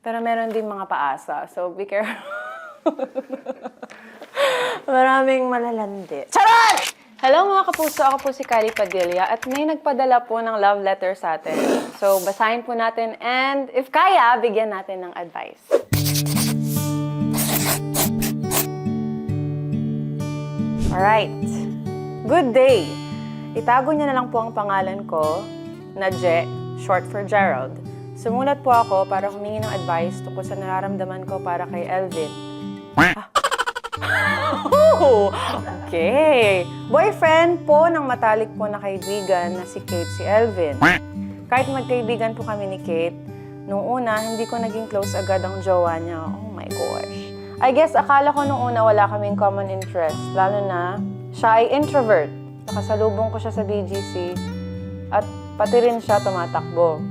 Pero meron din mga paasa. So, be careful. Maraming malalandi. Charot! Hello mga kapuso, ako po si Kari Padilla at may nagpadala po ng love letter sa atin. So, basahin po natin and if kaya, bigyan natin ng advice. Alright. Good day. Itago niyo na lang po ang pangalan ko na Je, short for Gerald. Sumulat po ako para humingi ng advice tungkol sa nararamdaman ko para kay Elvin. Okay. Boyfriend po ng matalik po na kaibigan na si Kate, si Elvin. Kahit magkaibigan po kami ni Kate, nung una, hindi ko naging close agad ang jowa niya. Oh my gosh. I guess, akala ko nung una wala kaming common interest. Lalo na, siya ay introvert. Nakasalubong ko siya sa BGC at pati rin siya tumatakbo.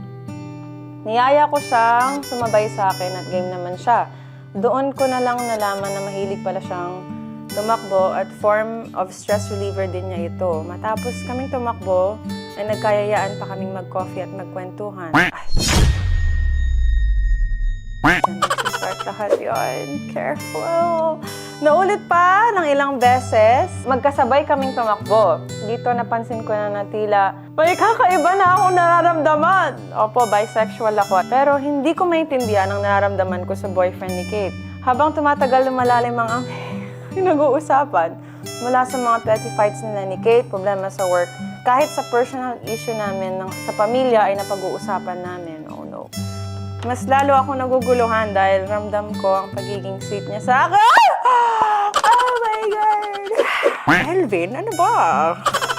Niyaya ko siyang sumabay sa akin at game naman siya. Doon ko na lang nalaman na mahilig pala siyang tumakbo at form of stress reliever din niya ito. Matapos kaming tumakbo, ay nagkayayaan pa kaming mag-coffee at magkwentuhan. Start lahat yun. Careful. Naulit pa ng ilang beses, magkasabay kaming tumakbo. Dito napansin ko na tila, may kakaiba na akong nararamdaman. Opo, bisexual ako. Pero hindi ko maintindihan ang nararamdaman ko sa boyfriend ni Kate. Habang tumatagal lumalalim ang nag-uusapan, mula sa mga petty fights nila ni Kate, problema sa work, kahit sa personal issue namin sa pamilya ay napag-uusapan namin. Oh no. Mas lalo ako naguguluhan dahil ramdam ko ang pagiging sweet niya sa akin. Oh my God! Elvin, ano ba?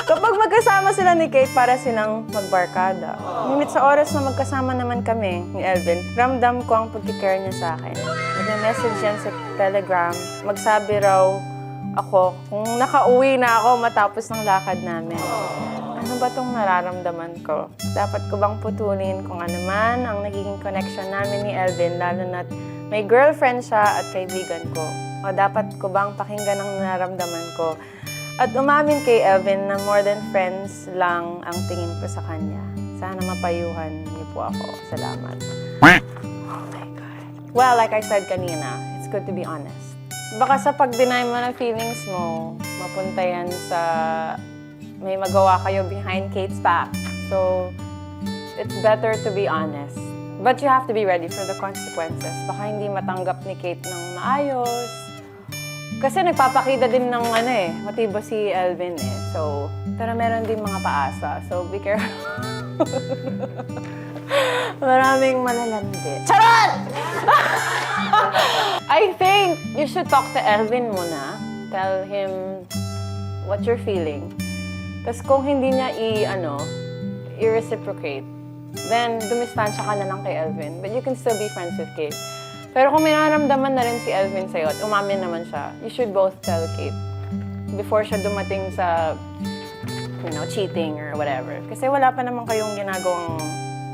Kapag magkasama sila ni Kate, para silang magbarkada. Ngunit sa oras na magkasama naman kami ni Elvin, ramdam ko ang pagkikare niya sa akin. Nag-message yan sa Telegram. Magsabi raw ako kung nakauwi na ako matapos ng lakad namin. Ano ba itong nararamdaman ko? Dapat ko bang putulin kung ano man ang nagiging connection namin ni Elvin, lalo na't may girlfriend siya at kaibigan ko? O dapat ko bang pakinggan ang nararamdaman ko? At umamin kay Elvin na more than friends lang ang tingin ko sa kanya. Sana mapayuhan niyo po ako. Salamat. Oh my God. Well, like I said kanina, it's good to be honest. Baka sa pag-deny mo ng feelings mo, mapunta yan sa may magawa kayo behind Kate's back. So, it's better to be honest. But you have to be ready for the consequences. Baka hindi matanggap ni Kate ng maayos. Kasi nagpapakita din ng matibo si Elvin eh. So, pero meron din mga paasa. So, be careful. Maraming malalandi. Charot! I think you should talk to Elvin muna. Tell him what you're feeling. Tapos kung hindi niya i-reciprocate, then dumistansya ka na lang kay Elvin. But you can still be friends with Kate. Pero kung may nararamdaman na rin si Elvin sa'yo at umamin naman siya, you should both tell Kate before siya dumating sa, cheating or whatever. Kasi wala pa naman kayong ginagawang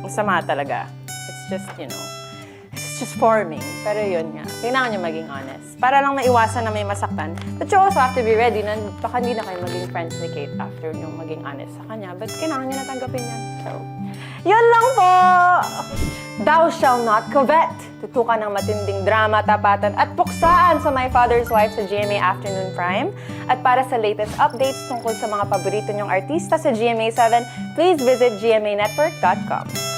masama talaga. It's just, it's just forming. Pero yun nga, kailangan niyo maging honest. Para lang maiwasan na may masaktan. But you also have to be ready na baka hindi na kayo maging friends ni Kate after yung maging honest sa kanya. But kailangan niyo na tanggapin yan. So, yun lang po! Thou shall not covet. Tutukan ng matinding drama, tapatan at puksaan sa My Father's Wife sa GMA Afternoon Prime. At para sa latest updates tungkol sa mga paborito niyong artista sa GMA7, please visit gmanetwork.com.